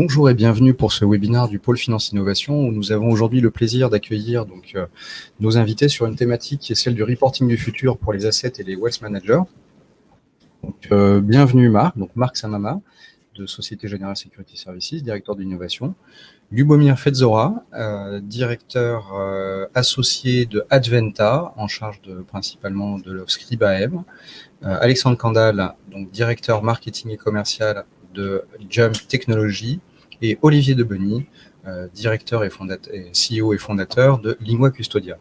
Bonjour et bienvenue pour ce webinaire du Pôle Finance Innovation où nous avons aujourd'hui le plaisir d'accueillir nos invités sur une thématique qui est celle du reporting du futur pour les assets et les wealth managers. Bienvenue Marc, donc Marc Samama de Société Générale Security Services, directeur d'innovation. Lubomir Fedzora, directeur associé de Adventa, en charge principalement de l'offre Scribe-AM. Alexandre Kandal, donc directeur marketing et commercial de Jump Technology, et Olivier Debeny, directeur et CEO et fondateur de Lingua Custodia.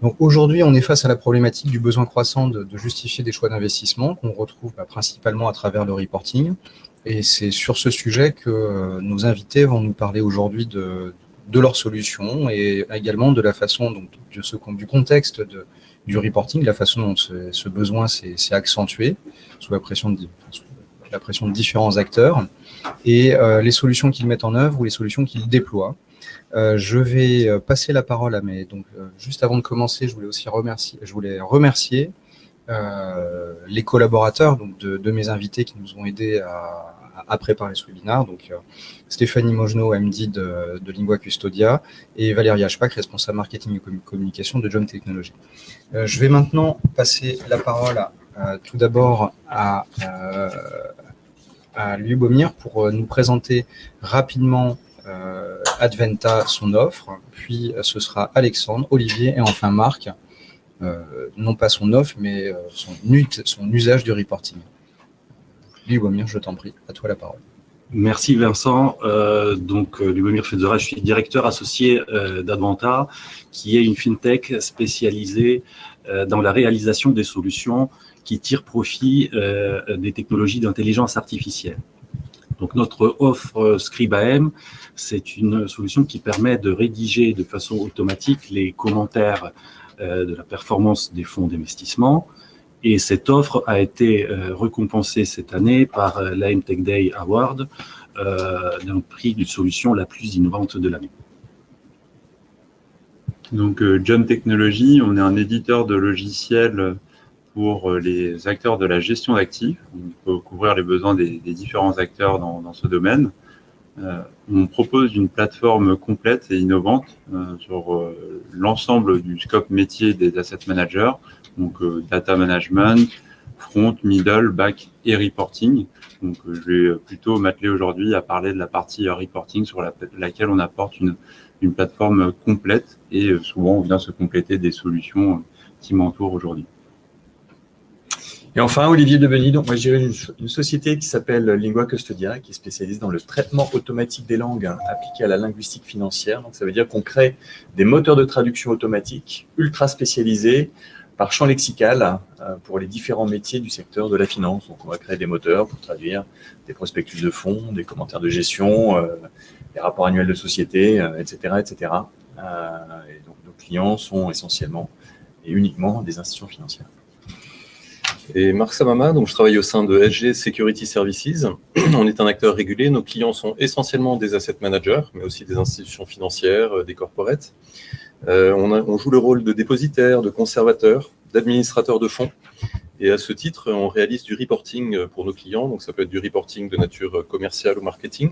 Donc aujourd'hui, on est face à la problématique du besoin croissant de justifier des choix d'investissement qu'on retrouve principalement à travers le reporting. Et c'est sur ce sujet que nos invités vont nous parler aujourd'hui de leurs solutions et également de la façon, du contexte du reporting, la façon dont ce besoin s'est accentué sous la pression de différents acteurs et les solutions qu'ils mettent en œuvre ou les solutions qu'ils déploient. Je vais passer la parole juste avant de commencer, je voulais remercier les collaborateurs de mes invités qui nous ont aidés à préparer ce webinaire, donc Stéphanie Mojno, MD de Lingua Custodia, et Valérie Ashpak, responsable marketing et communication de Jump Technology. Je vais maintenant passer la parole tout d'abord à Lubomir pour nous présenter rapidement Adventa, son offre, puis ce sera Alexandre, Olivier et enfin Marc, non pas son offre, mais son usage du reporting. Lubomir, je t'en prie, à toi la parole. Merci Vincent. Lubomir Fedzora, je suis directeur associé d'Adventa, qui est une fintech spécialisée dans la réalisation des solutions qui tirent profit des technologies d'intelligence artificielle. Donc notre offre Scribe-AM, c'est une solution qui permet de rédiger de façon automatique les commentaires de la performance des fonds d'investissement. Et cette offre a été récompensée cette année par l'AM Tech Day Award d'un prix d'une solution la plus innovante de l'année. Donc Jump Technology, on est un éditeur de logiciels pour les acteurs de la gestion d'actifs. On peut couvrir les besoins des différents acteurs dans ce domaine. On propose une plateforme complète et innovante sur l'ensemble du scope métier des asset managers, donc data management, front, middle, back et reporting. Donc je vais plutôt m'atteler aujourd'hui à parler de la partie reporting sur laquelle on apporte une plateforme complète et souvent on vient se compléter des solutions qui m'entourent aujourd'hui. Et enfin, Olivier Debeny, donc moi je dirais une société qui s'appelle Lingua Custodia, qui est spécialisée dans le traitement automatique des langues appliquées à la linguistique financière. Donc ça veut dire qu'on crée des moteurs de traduction automatique ultra spécialisés par champ lexical pour les différents métiers du secteur de la finance. Donc on va créer des moteurs pour traduire des prospectus de fonds, des commentaires de gestion, des rapports annuels de société, etc., etc. Et donc nos clients sont essentiellement et uniquement des institutions financières. Et Marc Samama, donc je travaille au sein de SG Security Services. On est un acteur régulé. Nos clients sont essentiellement des asset managers, mais aussi des institutions financières, des corporates. On joue le rôle de dépositaire, de conservateur, d'administrateur de fonds. Et à ce titre, on réalise du reporting pour nos clients. Donc ça peut être du reporting de nature commerciale ou marketing,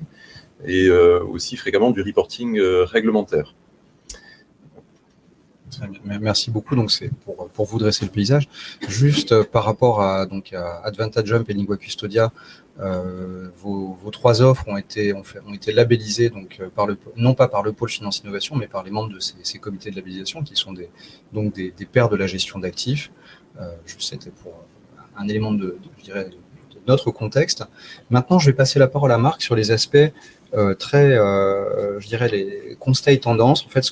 et aussi fréquemment du reporting réglementaire. Merci beaucoup. Donc c'est pour vous dresser le paysage. Juste par rapport à Adventa, Jump et Lingua Custodia, vos trois offres ont été labellisées non pas par le pôle Finance Innovation, mais par les membres de ces comités de labellisation qui sont des pairs de la gestion d'actifs. C'était pour un élément de notre contexte. Maintenant, je vais passer la parole à Marc sur les aspects les constats et tendances. En fait,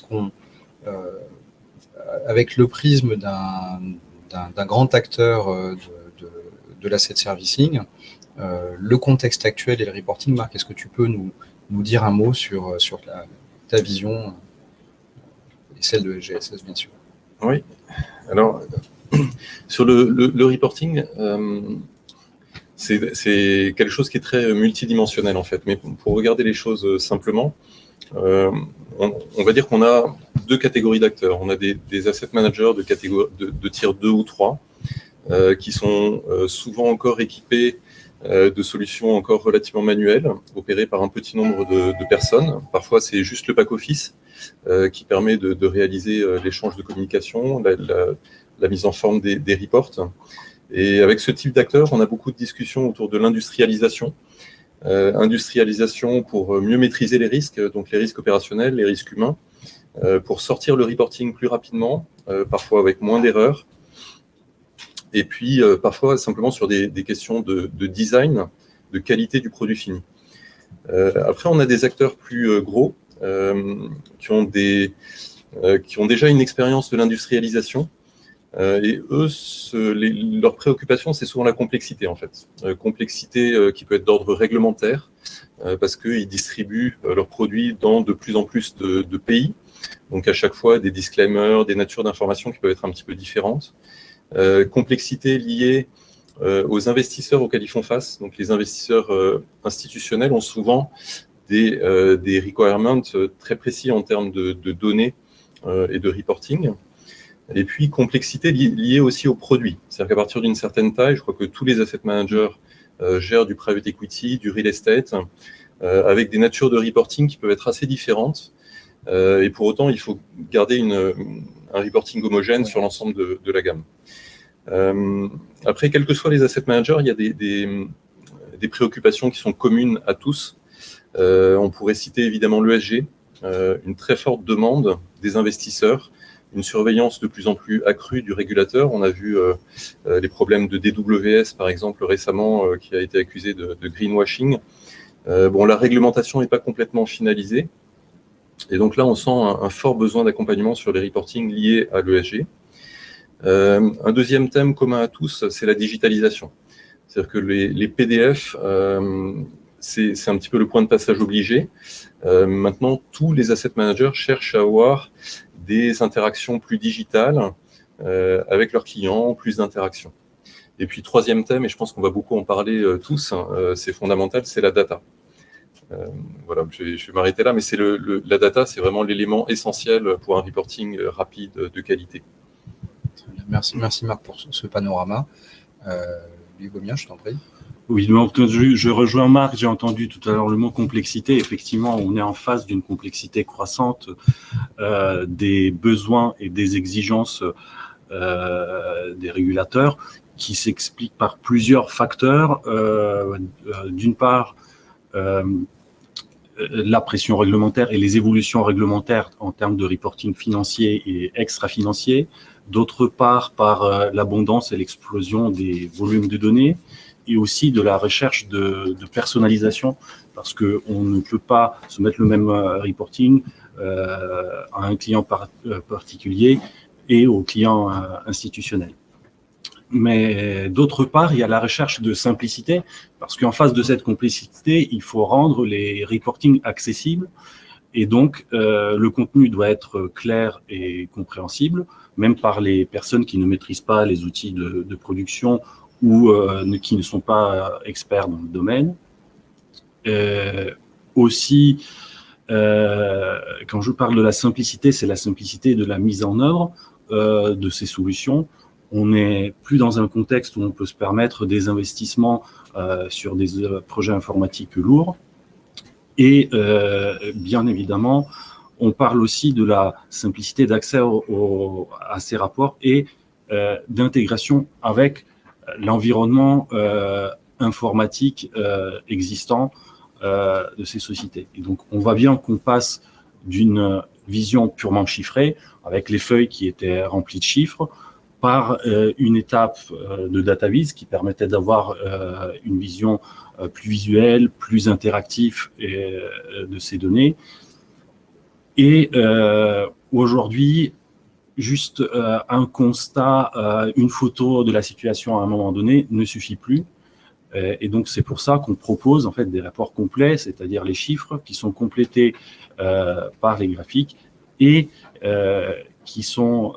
avec le prisme d'un grand acteur de l'asset servicing, le contexte actuel et le reporting. Marc, est-ce que tu peux nous dire un mot sur ta vision et celle de SGSS, bien sûr? Oui, alors sur le reporting, c'est quelque chose qui est très multidimensionnel en fait, mais pour regarder les choses simplement, on va dire qu'on a deux catégories d'acteurs. On a des asset managers de tier 2 ou 3 qui sont souvent encore équipés de solutions encore relativement manuelles, opérées par un petit nombre de personnes. Parfois, c'est juste le back-office qui permet de réaliser l'échange de communication, la mise en forme des reports. Et avec ce type d'acteurs, on a beaucoup de discussions autour de l'industrialisation. Industrialisation pour mieux maîtriser les risques, donc les risques opérationnels, les risques humains, pour sortir le reporting plus rapidement, parfois avec moins d'erreurs. Et puis, parfois, simplement sur des questions de design, de qualité du produit fini. Après, on a des acteurs plus gros qui ont déjà une expérience de l'industrialisation. Et eux, leur préoccupation, c'est souvent la complexité, en fait. Complexité qui peut être d'ordre réglementaire, parce qu'ils distribuent leurs produits dans de plus en plus de pays. Donc, à chaque fois, des disclaimers, des natures d'informations qui peuvent être un petit peu différentes. Complexité liée aux investisseurs auxquels ils font face. Donc, les investisseurs institutionnels ont souvent des requirements très précis en termes de données et de reporting. Et puis, complexité liée aussi aux produits. C'est-à-dire qu'à partir d'une certaine taille, je crois que tous les asset managers gèrent du private equity, du real estate, avec des natures de reporting qui peuvent être assez différentes. Et pour autant, il faut garder un reporting homogène sur l'ensemble de la gamme. Après, quels que soient les asset managers, il y a des préoccupations qui sont communes à tous. On pourrait citer évidemment l'ESG, une très forte demande des investisseurs, une surveillance de plus en plus accrue du régulateur. On a vu les problèmes de DWS, par exemple, récemment, qui a été accusé de greenwashing. La réglementation n'est pas complètement finalisée. Et donc là, on sent un fort besoin d'accompagnement sur les reportings liés à l'ESG. Un deuxième thème commun à tous, c'est la digitalisation. C'est-à-dire que les PDF, c'est un petit peu le point de passage obligé. Maintenant, tous les asset managers cherchent à avoir des interactions plus digitales avec leurs clients, plus d'interactions. Et puis, troisième thème, et je pense qu'on va beaucoup en parler tous, c'est fondamental, c'est la data. Voilà, je vais m'arrêter là, mais la data, c'est vraiment l'élément essentiel pour un reporting rapide de qualité. Merci Marc pour ce panorama. Louis Beaumien, je t'en prie. Oui, donc je rejoins Marc, j'ai entendu tout à l'heure le mot complexité. Effectivement, on est en face d'une complexité croissante des besoins et des exigences des régulateurs qui s'expliquent par plusieurs facteurs. D'une part, la pression réglementaire et les évolutions réglementaires en termes de reporting financier et extra-financier. D'autre part, par l'abondance et l'explosion des volumes de données et aussi de la recherche de personnalisation, parce qu'on ne peut pas se mettre le même reporting à un client particulier et au client institutionnel. Mais d'autre part, il y a la recherche de simplicité, parce qu'en face de cette complexité, il faut rendre les reportings accessibles, et donc le contenu doit être clair et compréhensible, même par les personnes qui ne maîtrisent pas les outils de production ou qui ne sont pas experts dans le domaine. Aussi, quand je parle de la simplicité, c'est la simplicité de la mise en œuvre de ces solutions. On n'est plus dans un contexte où on peut se permettre des investissements sur des projets informatiques lourds. Et bien évidemment, on parle aussi de la simplicité d'accès à ces rapports et d'intégration avec l'environnement informatique existant de ces sociétés. Et donc, on voit bien qu'on passe d'une vision purement chiffrée, avec les feuilles qui étaient remplies de chiffres, par une étape de data viz qui permettait d'avoir une vision plus visuelle, plus interactive de ces données. Et aujourd'hui, juste un constat, une photo de la situation à un moment donné ne suffit plus. Et donc, c'est pour ça qu'on propose en fait des rapports complets, c'est-à-dire les chiffres qui sont complétés par les graphiques et qui sont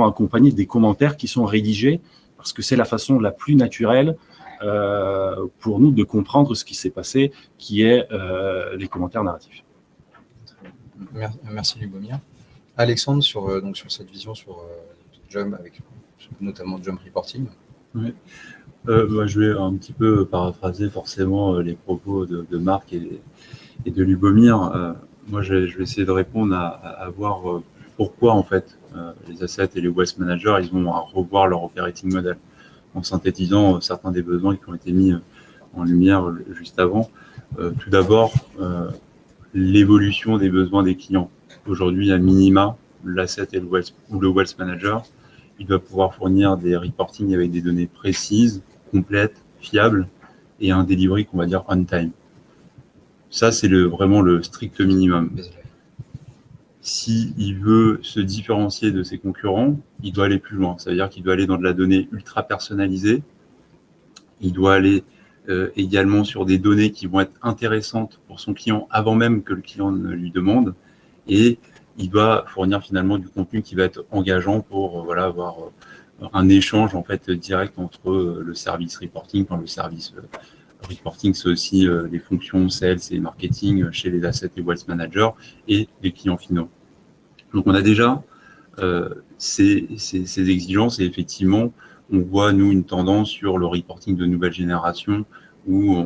accompagnés des commentaires qui sont rédigés, parce que c'est la façon la plus naturelle pour nous de comprendre ce qui s'est passé, qui est les commentaires narratifs. Merci Louis Beaumien. Alexandre, sur cette vision sur Jump, avec notamment Jump Reporting. Oui. Je vais un petit peu paraphraser forcément les propos de Marc et de Lubomir. Moi, je vais essayer de répondre à voir pourquoi, en fait, les assets et les wealth managers, ils vont à revoir leur operating model, en synthétisant certains des besoins qui ont été mis en lumière juste avant. Tout d'abord, l'évolution des besoins des clients. Aujourd'hui, à minima, l'asset et le wealth manager, il doit pouvoir fournir des reporting avec des données précises, complètes, fiables, et un delivery qu'on va dire on time. Ça, c'est vraiment le strict minimum. S'il veut se différencier de ses concurrents, il doit aller plus loin. Ça veut dire qu'il doit aller dans de la donnée ultra personnalisée. Il doit aller également sur des données qui vont être intéressantes pour son client avant même que le client ne lui demande. Et il doit fournir finalement du contenu qui va être engageant pour avoir un échange en fait direct entre le service reporting, le service reporting, c'est aussi les fonctions sales et marketing chez les assets et wealth managers et les clients finaux. Donc on a déjà ces exigences et effectivement on voit nous une tendance sur le reporting de nouvelle génération où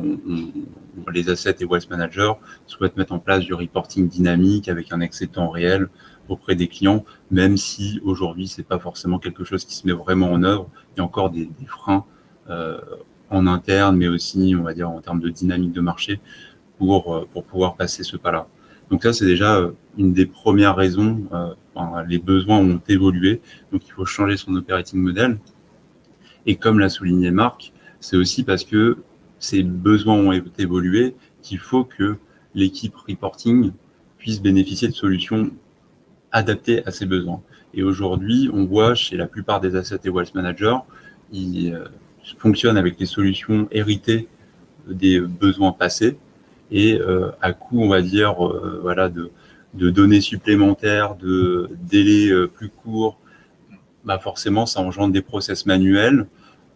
les assets et wealth managers souhaitent mettre en place du reporting dynamique avec un accès temps réel auprès des clients, même si aujourd'hui c'est pas forcément quelque chose qui se met vraiment en œuvre. Il y a encore des freins en interne, mais aussi, on va dire, en termes de dynamique de marché pour pouvoir passer ce pas-là. Donc ça, c'est déjà une des premières raisons. Les besoins ont évolué, donc il faut changer son operating model. Et comme l'a souligné Marc, c'est aussi parce que ces besoins ont évolué qu'il faut que l'équipe reporting puisse bénéficier de solutions adaptées à ces besoins. Et aujourd'hui, on voit chez la plupart des assets et wealth managers, ils fonctionnent avec des solutions héritées des besoins passés et à coût, on va dire, de données supplémentaires, de délais plus courts, forcément, ça engendre des process manuels,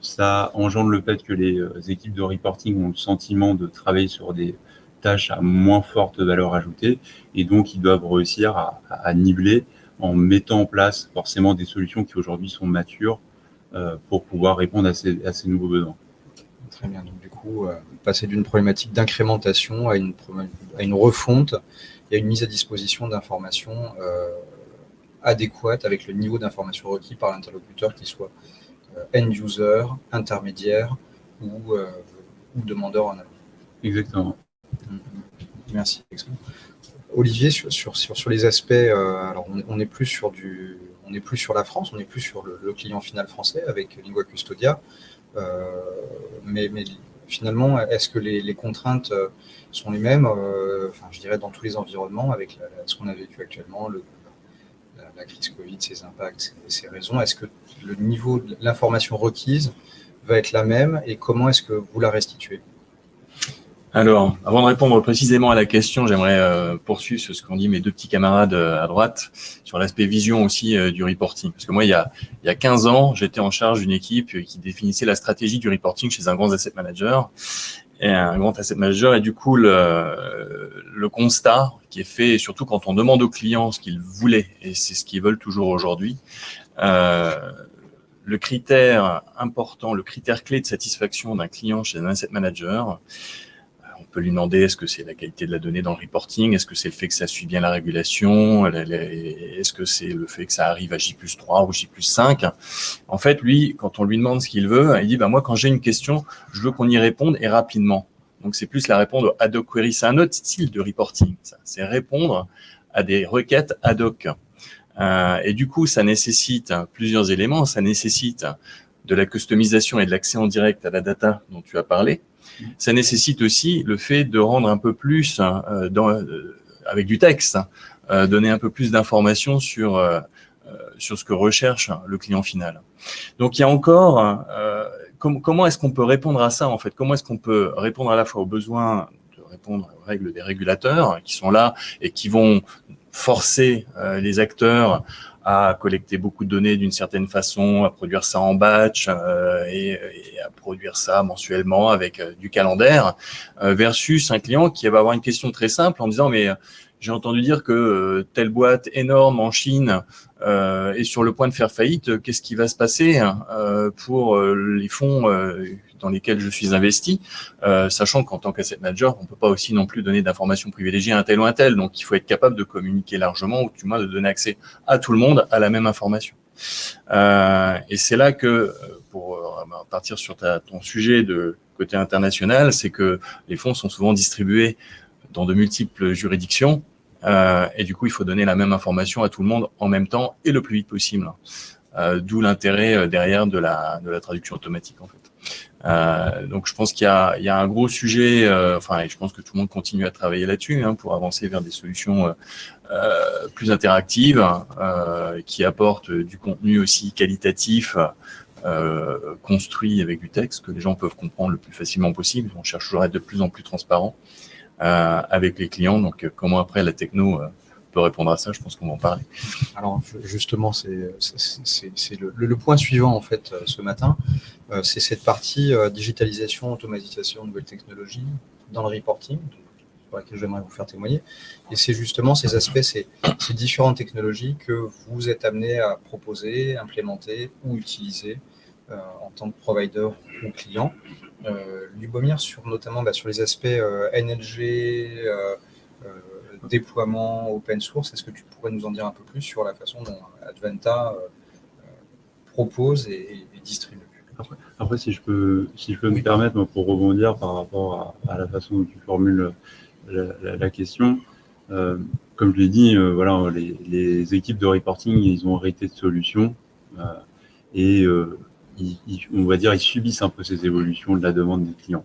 ça engendre le fait que les équipes de reporting ont le sentiment de travailler sur des tâches à moins forte valeur ajoutée et donc ils doivent réussir à niveler en mettant en place forcément des solutions qui aujourd'hui sont matures pour pouvoir répondre à ces nouveaux besoins. Très bien. Donc, du coup, passer d'une problématique d'incrémentation à une refonte et à une mise à disposition d'informations adéquates avec le niveau d'information requis par l'interlocuteur, qu'il soit end-user, intermédiaire ou demandeur en amont. Exactement. Merci. Olivier, sur les aspects, alors on n'est plus sur la France, on n'est plus sur le client final français avec Lingua Custodia, mais finalement, est-ce que les contraintes sont les mêmes, je dirais dans tous les environnements, avec ce qu'on a vécu actuellement, la crise Covid, ses impacts, ses raisons, est-ce que le niveau de l'information requise va être la même et comment est-ce que vous la restituez ? Alors, avant de répondre précisément à la question, j'aimerais poursuivre sur ce qu'ont dit mes deux petits camarades à droite, sur l'aspect vision aussi du reporting. Parce que moi, il y a 15 ans, j'étais en charge d'une équipe qui définissait la stratégie du reporting chez un grand asset manager. Et du coup, le constat qui est fait, et surtout quand on demande aux clients ce qu'ils voulaient, et c'est ce qu'ils veulent toujours aujourd'hui, le critère important, le critère clé de satisfaction d'un client chez un asset manager, on peut lui demander est-ce que c'est la qualité de la donnée dans le reporting, est-ce que c'est le fait que ça suit bien la régulation, est-ce que c'est le fait que ça arrive à J+3 ou J+5. En fait, lui, quand on lui demande ce qu'il veut, il dit moi, quand j'ai une question, je veux qu'on y réponde et rapidement. Donc, c'est plus la répondre ad hoc query. C'est un autre style de reporting, ça. C'est répondre à des requêtes ad hoc. Et du coup, ça nécessite plusieurs éléments. Ça nécessite de la customisation et de l'accès en direct à la data dont tu as parlé. Ça nécessite aussi le fait de rendre un peu plus, avec du texte, donner un peu plus d'informations sur ce que recherche le client final. Donc, il y a encore, comment est-ce qu'on peut répondre à ça, en fait? Comment est-ce qu'on peut répondre à la fois aux besoins de répondre aux règles des régulateurs qui sont là et qui vont forcer les acteurs à collecter beaucoup de données d'une certaine façon, à produire ça en batch et à produire ça mensuellement avec du calendaire, versus un client qui va avoir une question très simple en disant mais j'ai entendu dire que telle boîte énorme en Chine est sur le point de faire faillite, qu'est-ce qui va se passer pour les fonds dans lesquels je suis investi, sachant qu'en tant qu'asset manager, on ne peut pas aussi non plus donner d'informations privilégiées à un tel ou un tel. Donc, il faut être capable de communiquer largement ou du moins de donner accès à tout le monde à la même information. Et c'est là que, pour partir sur ton sujet de côté international, c'est que les fonds sont souvent distribués dans de multiples juridictions. Et du coup, il faut donner la même information à tout le monde en même temps et le plus vite possible. D'où l'intérêt derrière de la traduction automatique, en fait. Donc, je pense qu'il y a un gros sujet, et je pense que tout le monde continue à travailler là-dessus pour avancer vers des solutions plus interactives, qui apportent du contenu aussi qualitatif, construit avec du texte que les gens peuvent comprendre le plus facilement possible. On cherche toujours à être de plus en plus transparent avec les clients. Donc, comment après la techno peut répondre à ça, je pense qu'on va en parler. Alors, justement, c'est le point suivant, en fait, ce matin. C'est cette partie digitalisation, automatisation, nouvelles technologies dans le reporting, sur laquelle j'aimerais vous faire témoigner. Et c'est justement ces aspects, ces différentes technologies que vous êtes amenés à proposer, implémenter ou utiliser en tant que provider ou client. Lubomir, notamment sur les aspects NLG, déploiement open source, est-ce que tu pourrais nous en dire un peu plus sur la façon dont Adventa propose et distribue? Après, si je peux me permettre, moi, pour rebondir par rapport à la façon dont tu formules la question, comme je l'ai dit, voilà, les équipes de reporting, ils ont hérité de solutions et on va dire, ils subissent un peu ces évolutions de la demande des clients.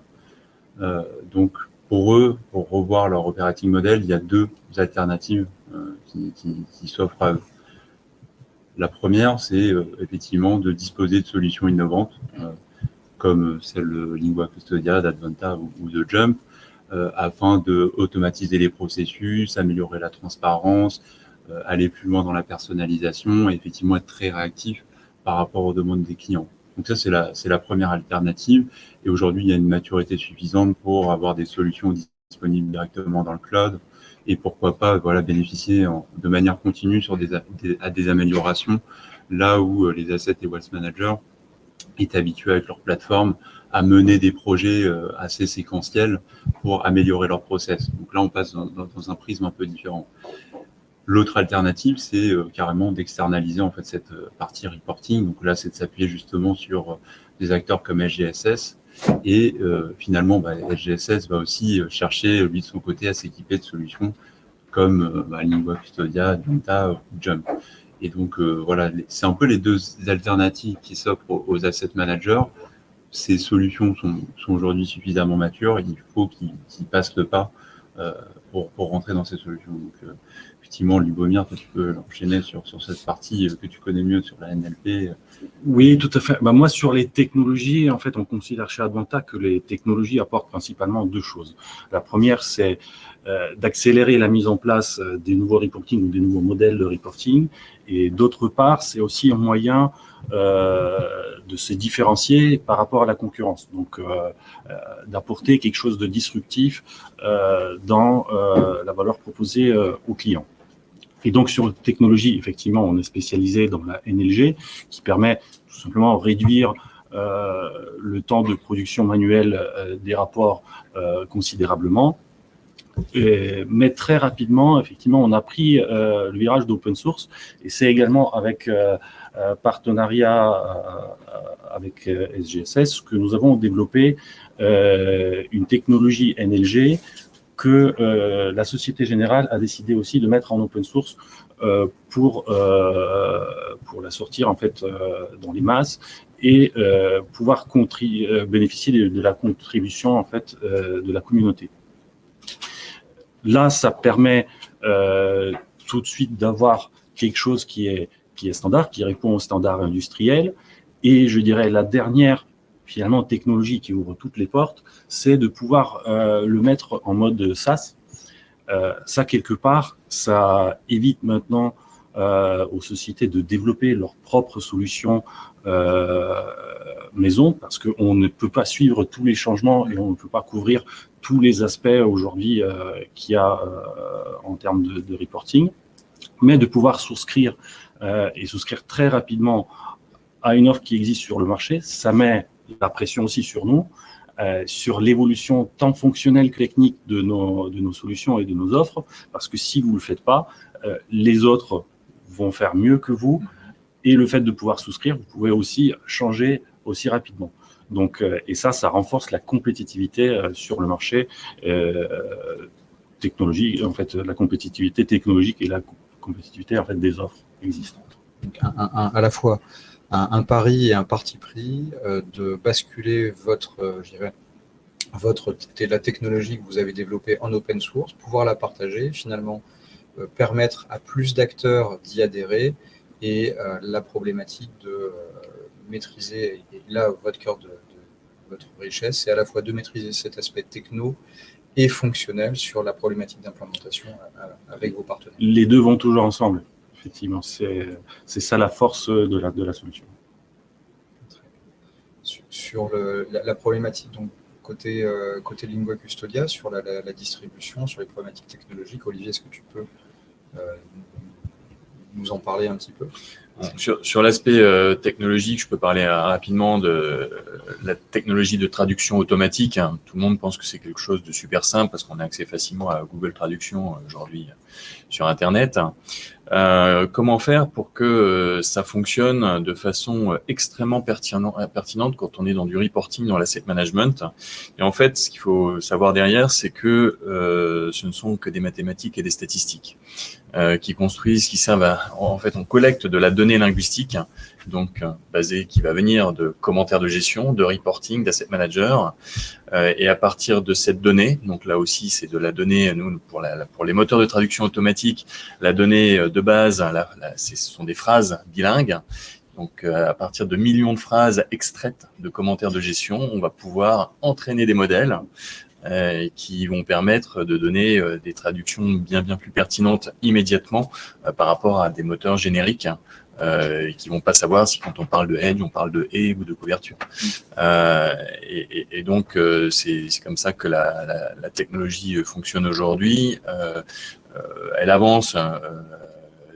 Donc, pour eux, pour revoir leur operating model, il y a deux alternatives qui s'offrent à eux. La première, c'est effectivement de disposer de solutions innovantes, comme celle de Lingua Custodia, d'Adventa ou de Jump, afin de automatiser les processus, améliorer la transparence, aller plus loin dans la personnalisation et effectivement être très réactif par rapport aux demandes des clients. Donc ça, c'est la première alternative. Et aujourd'hui, il y a une maturité suffisante pour avoir des solutions disponibles directement dans le cloud et pourquoi pas bénéficier de manière continue à des améliorations là où les assets et wealth managers est habitué avec leur plateforme à mener des projets assez séquentiels pour améliorer leur process. Donc là, on passe dans un prisme un peu différent. L'autre alternative, c'est carrément d'externaliser en fait cette partie reporting. Donc là, c'est de s'appuyer justement sur des acteurs comme SGSS. Et finalement, SGSS va aussi chercher, lui, de son côté, à s'équiper de solutions comme Lingua Custodia, Adventa ou Jump. Et donc, voilà, c'est un peu les deux alternatives qui s'offrent aux asset managers. Ces solutions sont aujourd'hui suffisamment matures. Il faut qu'ils passent le pas pour rentrer dans ces solutions. Donc, effectivement, Lubomir, toi, tu peux enchaîner sur cette partie que tu connais mieux sur la NLP. Oui, tout à fait. Moi, sur les technologies, en fait, on considère chez Adventa que les technologies apportent principalement deux choses. La première, c'est d'accélérer la mise en place des nouveaux reporting ou des nouveaux modèles de reporting. Et d'autre part, c'est aussi un moyen de se différencier par rapport à la concurrence. Donc, d'apporter quelque chose de disruptif dans la valeur proposée aux clients. Et donc, sur la technologie, effectivement, on est spécialisé dans la NLG, qui permet tout simplement de réduire le temps de production manuelle des rapports considérablement. Mais très rapidement, effectivement, on a pris le virage d'open source, et c'est également avec partenariat avec SGSS que nous avons développé une technologie NLG que la Société Générale a décidé aussi de mettre en open source pour la sortir en fait dans les masses et pouvoir bénéficier de la contribution en fait de la communauté. Là, ça permet tout de suite d'avoir quelque chose qui est standard, qui répond aux standards industriels. Et je dirais la dernière finalement technologie qui ouvre toutes les portes, c'est de pouvoir le mettre en mode SaaS. Ça, quelque part, ça évite maintenant aux sociétés de développer leurs propres solutions maison, parce qu'on ne peut pas suivre tous les changements et on ne peut pas couvrir tous les aspects aujourd'hui qu'il y a en termes de reporting, mais de pouvoir souscrire et souscrire très rapidement à une offre qui existe sur le marché, ça met la pression aussi sur nous, sur l'évolution tant fonctionnelle que technique de nos solutions et de nos offres, parce que si vous ne le faites pas, les autres vont faire mieux que vous, et le fait de pouvoir souscrire, vous pouvez aussi changer aussi rapidement. Donc, et ça renforce la compétitivité sur le marché technologique, en fait, la compétitivité technologique et la compétitivité en fait des offres existantes. Donc à la fois un pari et un parti pris de basculer la technologie que vous avez développée en open source, pouvoir la partager, finalement permettre à plus d'acteurs d'y adhérer, et la problématique de maîtriser, et là votre cœur de votre richesse, c'est à la fois de maîtriser cet aspect techno et fonctionnel sur la problématique d'implémentation avec vos partenaires. Les deux vont toujours ensemble, effectivement. C'est ça la force de la solution. Sur la problématique, donc côté Lingua Custodia, sur la distribution, sur les problématiques technologiques, Olivier, est-ce que tu peux nous en parler un petit peu? Sur l'aspect technologique, je peux parler rapidement de la technologie de traduction automatique. Tout le monde pense que c'est quelque chose de super simple parce qu'on a accès facilement à Google Traduction aujourd'hui sur Internet. Comment faire pour que ça fonctionne de façon extrêmement pertinente quand on est dans du reporting, dans l'asset management? Et en fait, ce qu'il faut savoir derrière, c'est que ce ne sont que des mathématiques et des statistiques qui construisent, qui servent en fait, on collecte de la donnée linguistique, donc qui va venir de commentaires de gestion, de reporting, d'asset manager, et à partir de cette donnée, donc là aussi c'est de la donnée, nous pour les moteurs de traduction automatique, la donnée de base, ce sont des phrases bilingues. Donc, à partir de millions de phrases extraites de commentaires de gestion, on va pouvoir entraîner des modèles qui vont permettre de donner des traductions bien plus pertinentes immédiatement par rapport à des moteurs génériques qui vont pas savoir si quand on parle de hedge, on parle de et ou de couverture. Et donc, c'est comme ça que la technologie fonctionne aujourd'hui. Elle avance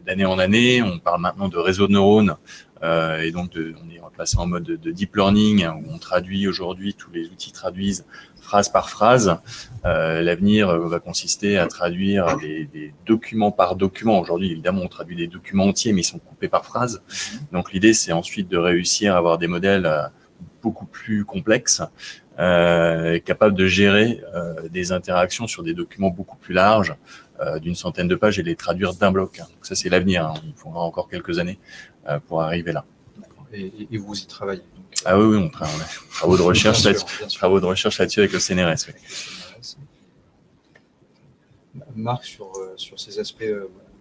d'année en année. On parle maintenant de réseau de neurones. Et donc, on est passé en mode de deep learning, où on traduit aujourd'hui, tous les outils traduisent phrase par phrase. L'avenir va consister à traduire des documents par document. Aujourd'hui, évidemment, on traduit des documents entiers, mais ils sont coupés par phrase. Donc, l'idée, c'est ensuite de réussir à avoir des modèles beaucoup plus complexes, capables de gérer des interactions sur des documents beaucoup plus larges, d'une centaine de pages, et les traduire d'un bloc. Donc, ça, c'est l'avenir. Il faudra encore quelques années pour arriver là. Et vous y travaillez donc, Ah oui, on a travaux de recherche là-dessus avec le CNRS. Oui. Marc, sur ces aspects,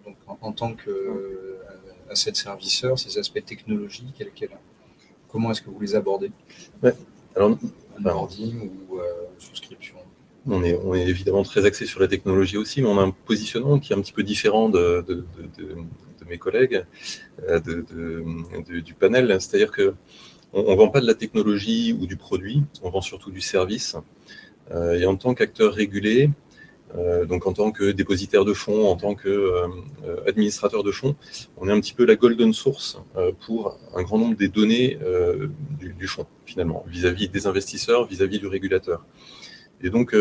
donc en tant qu'asset serviceur, ces aspects technologiques, comment est-ce que vous les abordez? Alors, onboarding ou souscription? On est évidemment très axé sur la technologie aussi, mais on a un positionnement qui est un petit peu différent de mes collègues du panel. C'est-à-dire qu'on ne vend pas de la technologie ou du produit, on vend surtout du service. Et en tant qu'acteur régulé, donc en tant que dépositaire de fonds, en tant qu'administrateur de fonds, on est un petit peu la golden source pour un grand nombre des données du fonds, finalement, vis-à-vis des investisseurs, vis-à-vis du régulateur. Et donc,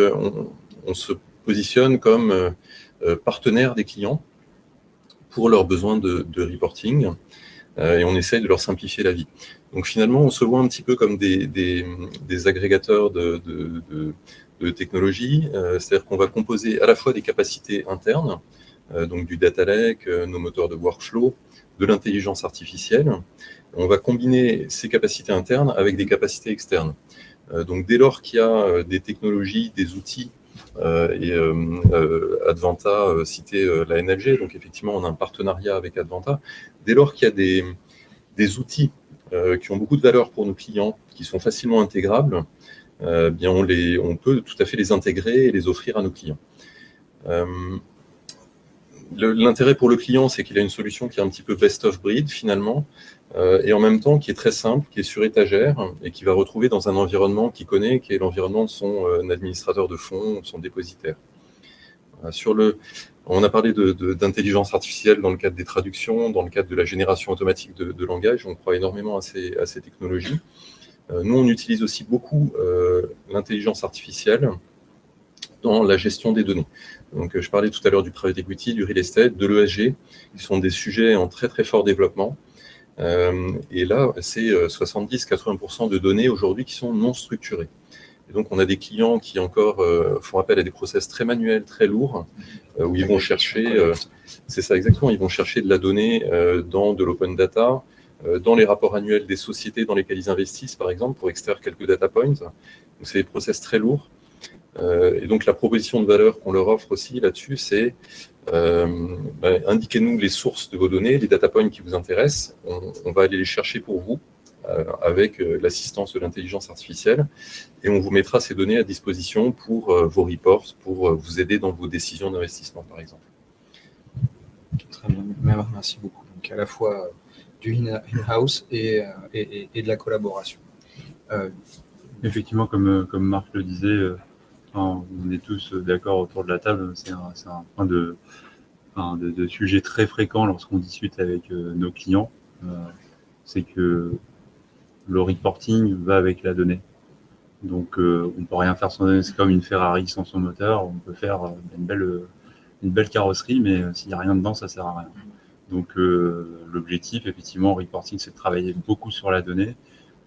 on se positionne comme partenaire des clients pour leurs besoins de reporting, et on essaye de leur simplifier la vie. Donc finalement, on se voit un petit peu comme des agrégateurs de technologie, c'est-à-dire qu'on va composer à la fois des capacités internes, donc du data lake, nos moteurs de workflow, de l'intelligence artificielle. On va combiner ces capacités internes avec des capacités externes. Donc dès lors qu'il y a des technologies, des outils, et Advanta citait la NLG, donc effectivement on a un partenariat avec Advanta. Dès lors qu'il y a des outils qui ont beaucoup de valeur pour nos clients, qui sont facilement intégrables, bien on peut tout à fait les intégrer et les offrir à nos clients. L'intérêt pour le client, c'est qu'il a une solution qui est un petit peu best of breed finalement, et en même temps qui est très simple, qui est sur étagère et qui va retrouver dans un environnement qu'il connaît, qui est l'environnement de son administrateur de fonds, son dépositaire. On a parlé d'intelligence artificielle dans le cadre des traductions, dans le cadre de la génération automatique de langage. On croit énormément à ces technologies. Nous, on utilise aussi beaucoup l'intelligence artificielle dans la gestion des données. Donc, je parlais tout à l'heure du private equity, du real estate, de l'ESG, qui sont des sujets en très très fort développement. Et là, c'est 70-80% de données aujourd'hui qui sont non structurées. Et donc, on a des clients qui encore font appel à des process très manuels, très lourds, où ils vont chercher, c'est ça exactement, ils vont chercher de la donnée dans de l'open data, dans les rapports annuels des sociétés dans lesquelles ils investissent, par exemple, pour extraire quelques data points. Donc, c'est des process très lourds. Et donc, la proposition de valeur qu'on leur offre aussi là-dessus, c'est indiquez-nous les sources de vos données, les data points qui vous intéressent. On va aller les chercher pour vous avec l'assistance de l'intelligence artificielle et on vous mettra ces données à disposition pour vos reports, pour vous aider dans vos décisions d'investissement, par exemple. Très bien, merci beaucoup. Donc, à la fois du in-house et de la collaboration. Effectivement, comme Marc le disait, on est tous d'accord autour de la table, c'est un point de sujet très fréquent lorsqu'on discute avec nos clients, c'est que le reporting va avec la donnée. Donc, on ne peut rien faire sans données, c'est comme une Ferrari sans son moteur, on peut faire une belle carrosserie, mais s'il n'y a rien dedans, ça ne sert à rien. Donc, l'objectif, effectivement, en reporting, c'est de travailler beaucoup sur la donnée,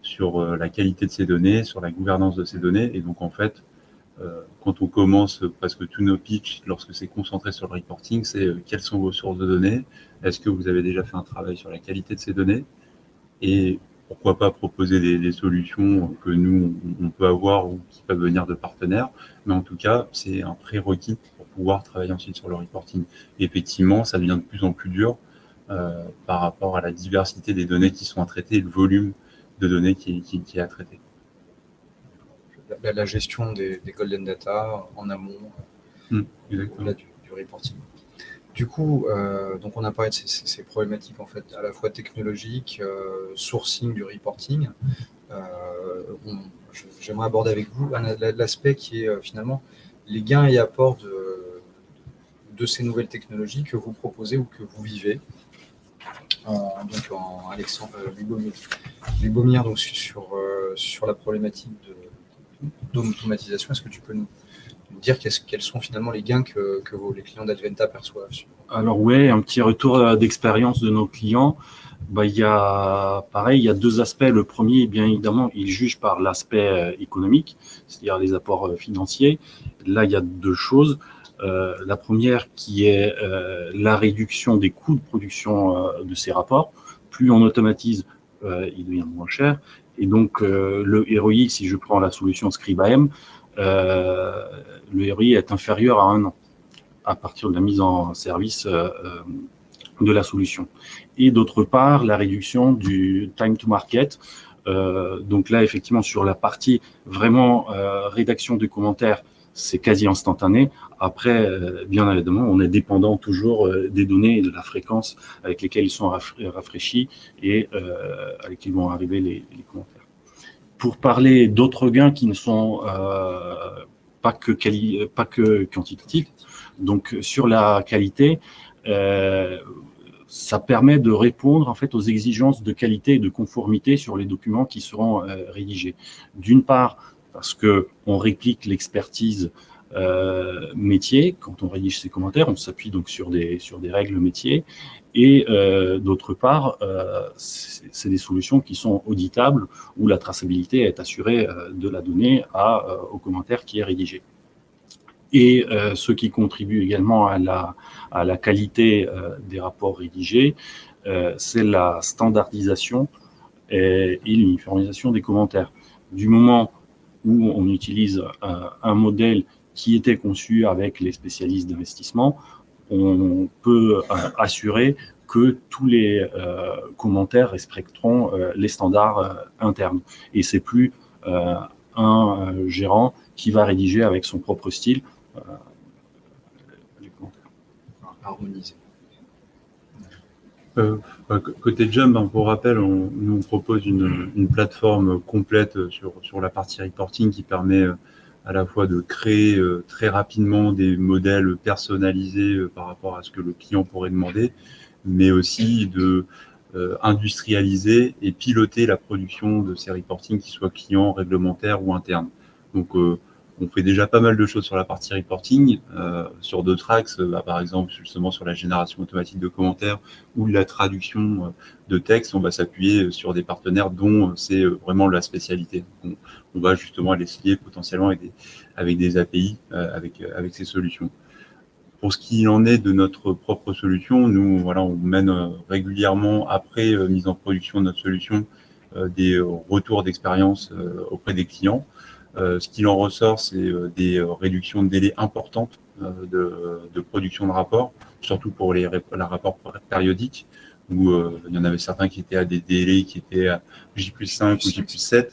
sur la qualité de ces données, sur la gouvernance de ces données, et donc, en fait, quand on commence presque tous nos pitchs, lorsque c'est concentré sur le reporting, c'est quelles sont vos sources de données, est-ce que vous avez déjà fait un travail sur la qualité de ces données, et pourquoi pas proposer des solutions que nous, on peut avoir ou qui peuvent venir de partenaires, mais en tout cas, c'est un prérequis pour pouvoir travailler ensuite sur le reporting. Et effectivement, ça devient de plus en plus dur par rapport à la diversité des données qui sont à traiter et le volume de données qui est à traiter. La gestion des golden data en amont, au-delà du reporting. Du coup, donc on a parlé de ces problématiques en fait, à la fois technologiques, sourcing du reporting. J'aimerais aborder avec vous l'aspect qui est finalement les gains et apports de ces nouvelles technologies que vous proposez ou que vous vivez. Donc en Alexandre Lubomir, donc sur la problématique d'automatisation, est-ce que tu peux nous dire quels sont finalement les gains que les clients d'Adventa perçoivent? Alors oui, un petit retour d'expérience de nos clients. Il y a deux aspects. Le premier, bien évidemment, ils jugent par l'aspect économique, c'est-à-dire les apports financiers. Là, il y a deux choses. La première qui est la réduction des coûts de production de ces rapports. Plus on automatise, il devient moins cher. Et donc, le ROI, si je prends la solution Scribe-AM, le ROI est inférieur à 1 an à partir de la mise en service de la solution. Et d'autre part, la réduction du time to market. Donc là, effectivement, sur la partie vraiment rédaction de commentaires, c'est quasi instantané. Après, bien évidemment, on est dépendant toujours des données et de la fréquence avec lesquelles ils sont rafraîchis et avec lesquels vont arriver les commentaires. Pour parler d'autres gains qui ne sont pas que quantitatifs, donc sur la qualité, ça permet de répondre en fait aux exigences de qualité et de conformité sur les documents qui seront rédigés. D'une part, parce qu'on réplique l'expertise métier, quand on rédige ces commentaires, on s'appuie donc sur des règles métiers, et d'autre part, c'est des solutions qui sont auditables, où la traçabilité est assurée de la donnée au commentaire qui est rédigé. Et ce qui contribue également à la qualité des rapports rédigés, c'est la standardisation et l'uniformisation des commentaires. Du moment où on utilise un modèle qui était conçu avec les spécialistes d'investissement, on peut assurer que tous les commentaires respecteront les standards internes. Et c'est plus un gérant qui va rédiger avec son propre style les commentaires. Harmoniser. Côté Jump, pour rappel, nous propose une plateforme complète sur la partie reporting qui permet à la fois de créer très rapidement des modèles personnalisés par rapport à ce que le client pourrait demander, mais aussi de industrialiser et piloter la production de ces reporting, qu'ils soient clients, réglementaires ou internes. Donc, on fait déjà pas mal de choses sur la partie reporting. Sur d'autres axes, par exemple, justement sur la génération automatique de commentaires ou la traduction de texte, on va s'appuyer sur des partenaires dont c'est vraiment la spécialité. On va justement aller se lier potentiellement avec des API, avec ces solutions. Pour ce qui en est de notre propre solution, nous, voilà, on mène régulièrement, après mise en production de notre solution, des retours d'expérience auprès des clients. Ce qu'il en ressort, c'est des réductions de délais importantes de production de rapports, surtout pour les rapports périodiques, où il y en avait certains qui étaient à des délais qui étaient à J+5 ou J+7,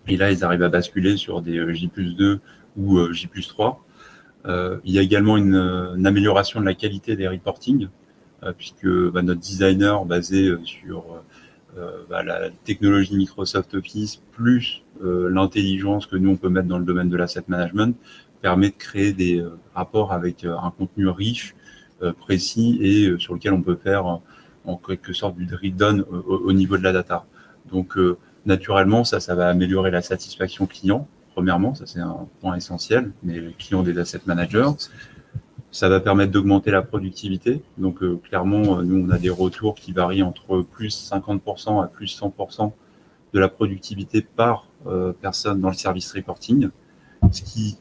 et là, ils arrivent à basculer sur des J+2 ou J+3. Il y a également une amélioration de la qualité des reporting, puisque notre designer basé sur la technologie Microsoft Office plus l'intelligence que nous on peut mettre dans le domaine de l'asset management permet de créer des rapports avec un contenu riche, précis et sur lequel on peut faire en quelque sorte du drill down au niveau de la data. Donc naturellement ça va améliorer la satisfaction client. Premièrement, ça c'est un point essentiel, mais les clients des asset managers, ça va permettre d'augmenter la productivité. Donc clairement, nous on a des retours qui varient entre plus 50% à plus 100% de la productivité par personne dans le service reporting, ce qui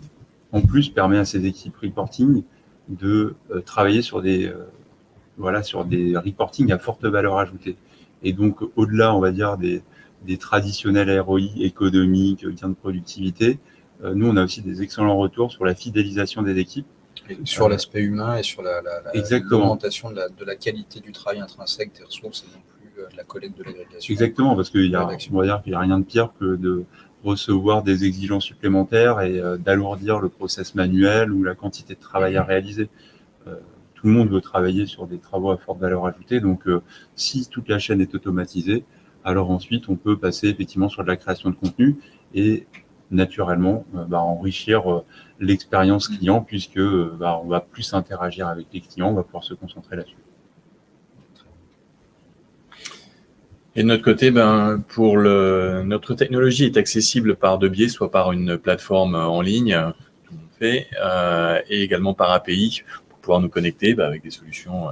en plus permet à ces équipes reporting de travailler sur des reporting à forte valeur ajoutée. Et donc au-delà, on va dire des traditionnels ROI économiques, gains de productivité. Nous, on a aussi des excellents retours sur la fidélisation des équipes. Sur l'aspect humain et sur l'augmentation de la qualité du travail intrinsèque des ressources et non plus de la collecte de l'agrégation. Exactement, parce qu'il y a, on va dire qu'il n'y a rien de pire que de recevoir des exigences supplémentaires et d'alourdir le process manuel ou la quantité de travail à réaliser. Tout le monde veut travailler sur des travaux à forte valeur ajoutée, donc si toute la chaîne est automatisée, alors ensuite, on peut passer effectivement sur de la création de contenu et naturellement enrichir l'expérience client puisque on va plus interagir avec les clients, on va pouvoir se concentrer là-dessus. Et de notre côté, notre technologie est accessible par deux biais, soit par une plateforme en ligne, tout le monde fait, et également par API pour pouvoir nous connecter avec des solutions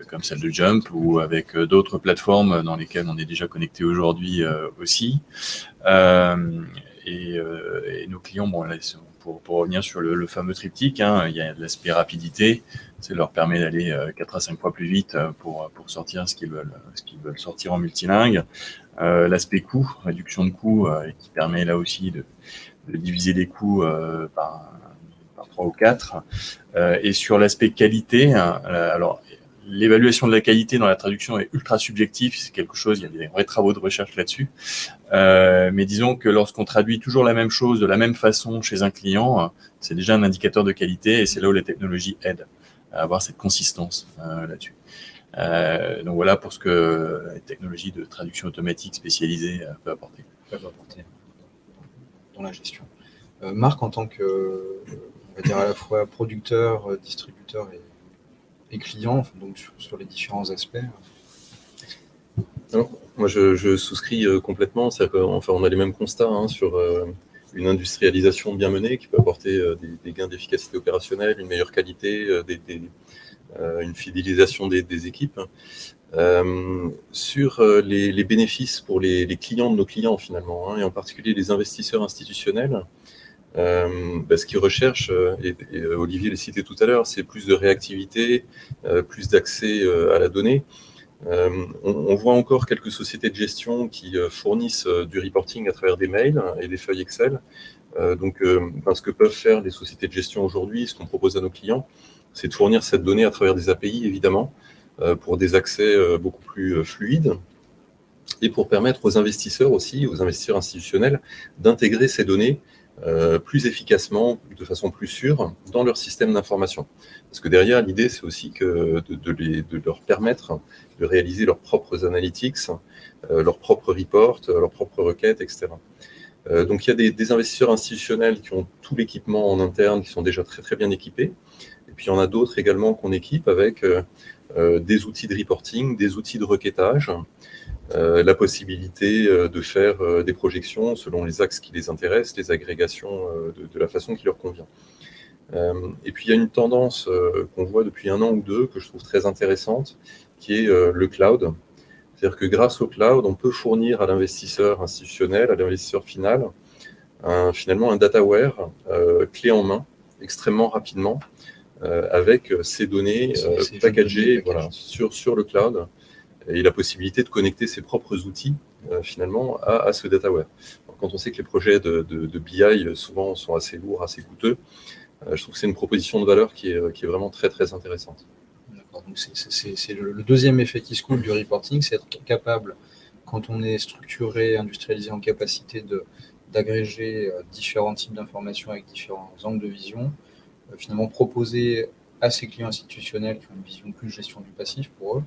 comme celle de Jump ou avec d'autres plateformes dans lesquelles on est déjà connecté aujourd'hui aussi. Et nos clients, pour revenir sur le fameux triptyque, il y a l'aspect rapidité, ça leur permet d'aller 4 à 5 fois plus vite pour sortir ce qu'ils veulent sortir en multilingue. L'aspect coût, réduction de coûts, qui permet là aussi de diviser les coûts par 3 ou 4. Et sur l'aspect qualité, alors l'évaluation de la qualité dans la traduction est ultra subjective, c'est quelque chose, il y a des vrais travaux de recherche là-dessus. Mais disons que lorsqu'on traduit toujours la même chose de la même façon chez un client, c'est déjà un indicateur de qualité et c'est là où la technologie aide à avoir cette consistance là-dessus. Donc voilà pour ce que la technologie de traduction automatique spécialisée peut apporter. Dans la gestion. Marc, en tant que, on va dire à la fois producteur, distributeur et client, donc sur les différents aspects. Alors, moi, je souscris complètement. On a les mêmes constats sur une industrialisation bien menée qui peut apporter des gains d'efficacité opérationnelle, une meilleure qualité, une fidélisation des équipes. Sur les bénéfices pour les clients de nos clients, finalement, et en particulier les investisseurs institutionnels, ce qu'ils recherchent, et Olivier l'a cité tout à l'heure, c'est plus de réactivité, plus d'accès à la donnée. On voit encore quelques sociétés de gestion qui fournissent du reporting à travers des mails et des feuilles Excel. Ce que peuvent faire les sociétés de gestion aujourd'hui, ce qu'on propose à nos clients, c'est de fournir cette donnée à travers des API, évidemment, pour des accès beaucoup plus fluides et pour permettre aux investisseurs aussi, aux investisseurs institutionnels, d'intégrer ces données plus efficacement, de façon plus sûre, dans leur système d'information. Parce que derrière, l'idée, c'est aussi de leur permettre de réaliser leurs propres analytics, leurs propres reports, leurs propres requêtes, etc. Donc, il y a des investisseurs institutionnels qui ont tout l'équipement en interne, qui sont déjà très, très bien équipés. Et puis, il y en a d'autres également qu'on équipe avec des outils de reporting, des outils de requêtage, la possibilité de faire des projections selon les axes qui les intéressent, les agrégations de la façon qui leur convient. Et puis, il y a une tendance qu'on voit depuis 1 an ou 2, que je trouve très intéressante, qui est le cloud. C'est-à-dire que grâce au cloud, on peut fournir à l'investisseur institutionnel, à l'investisseur final, finalement un dataware clé en main, extrêmement rapidement, avec ces données packagées sur le cloud, et la possibilité de connecter ses propres outils finalement à ce dataware. Alors, quand on sait que les projets de BI souvent sont assez lourds, assez coûteux, je trouve que c'est une proposition de valeur qui est vraiment très très intéressante. D'accord, donc c'est le deuxième effet qui se coule du reporting, c'est être capable, quand on est structuré, industrialisé, en capacité d'agréger différents types d'informations avec différents angles de vision, finalement proposer à ses clients institutionnels qui ont une vision plus gestion du passif pour eux,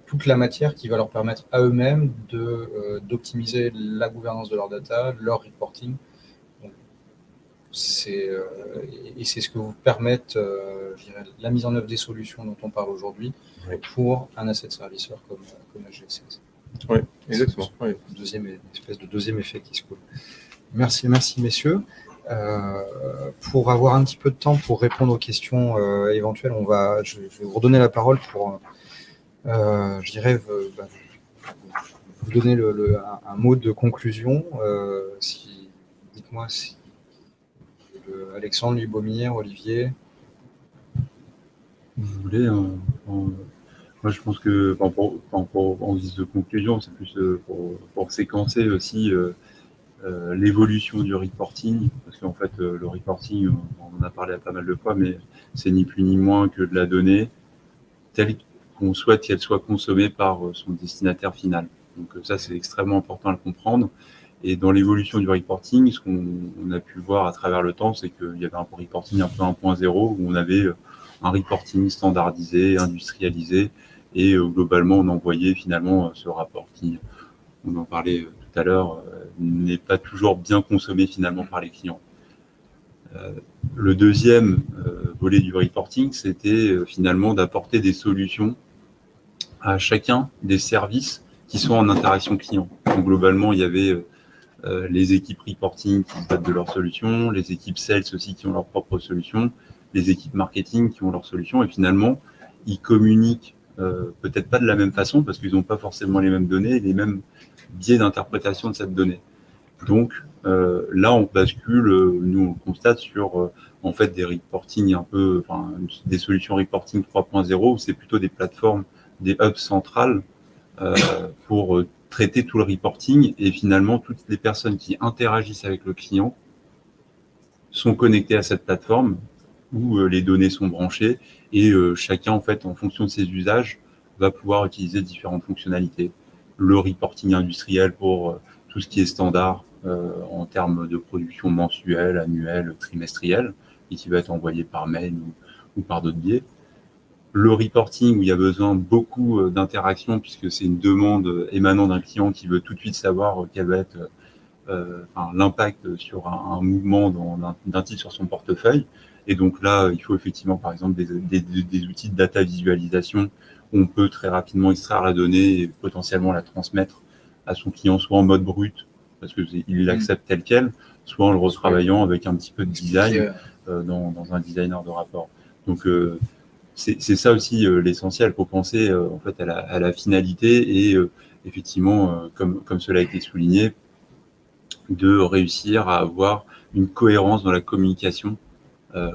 toute la matière qui va leur permettre à eux-mêmes d'optimiser la gouvernance de leur data, leur reporting. Donc, c'est ce que vous permettent je dirais, la mise en œuvre des solutions dont on parle aujourd'hui pour un asset serviceur comme HGSS. Oui, exactement. Une espèce de deuxième effet qui se coule. Merci messieurs. Pour avoir un petit peu de temps pour répondre aux questions éventuelles, je vais vous redonner la parole pour, je dirais, vous donner un mot de conclusion. Dites-moi si Alexandre, Lubomir, Olivier. Vous voulez, moi je pense que en guise de conclusion, c'est plus pour séquencer aussi l'évolution du reporting, parce qu'en fait le reporting, on en a parlé pas mal de fois, mais c'est ni plus ni moins que de la donnée telle qu'on souhaite qu'elle soit consommée par son destinataire final. Donc ça c'est extrêmement important à le comprendre. Et dans l'évolution du reporting, ce qu'on a pu voir à travers le temps, c'est qu'il y avait un reporting un peu 1.0 où on avait un reporting standardisé, industrialisé, et globalement on envoyait finalement ce rapport qui, on en parlait tout à l'heure, n'est pas toujours bien consommé finalement par les clients. Le deuxième volet du reporting, c'était finalement d'apporter des solutions à chacun des services qui sont en interaction client. Donc globalement, il y avait les équipes reporting qui se battent de leurs solutions, les équipes sales aussi qui ont leurs propres solutions, les équipes marketing qui ont leurs solutions, et finalement, ils communiquent peut-être pas de la même façon parce qu'ils n'ont pas forcément les mêmes données, les mêmes biais d'interprétation de cette donnée. Donc là, on bascule, nous on constate sur en fait des reporting des solutions reporting 3.0 où c'est plutôt des plateformes, des hubs centrales pour traiter tout le reporting, et finalement toutes les personnes qui interagissent avec le client sont connectées à cette plateforme où les données sont branchées, et chacun en fait en fonction de ses usages va pouvoir utiliser différentes fonctionnalités. Le reporting industriel pour tout ce qui est standard en termes de production mensuelle, annuelle, trimestrielle, et qui va être envoyé par mail ou par d'autres biais. Le reporting où il y a besoin beaucoup d'interactions puisque c'est une demande émanant d'un client qui veut tout de suite savoir quel va être l'impact sur un mouvement d'un titre sur son portefeuille. Et donc là, il faut effectivement, par exemple, des outils de data visualisation où on peut très rapidement extraire la donnée et potentiellement la transmettre à son client, soit en mode brut, parce qu'il l'accepte tel quel, soit en le retravaillant avec un petit peu de design dans un designer de rapport. Donc, c'est ça aussi l'essentiel. Il faut penser en fait à la finalité et effectivement, comme cela a été souligné, de réussir à avoir une cohérence dans la communication,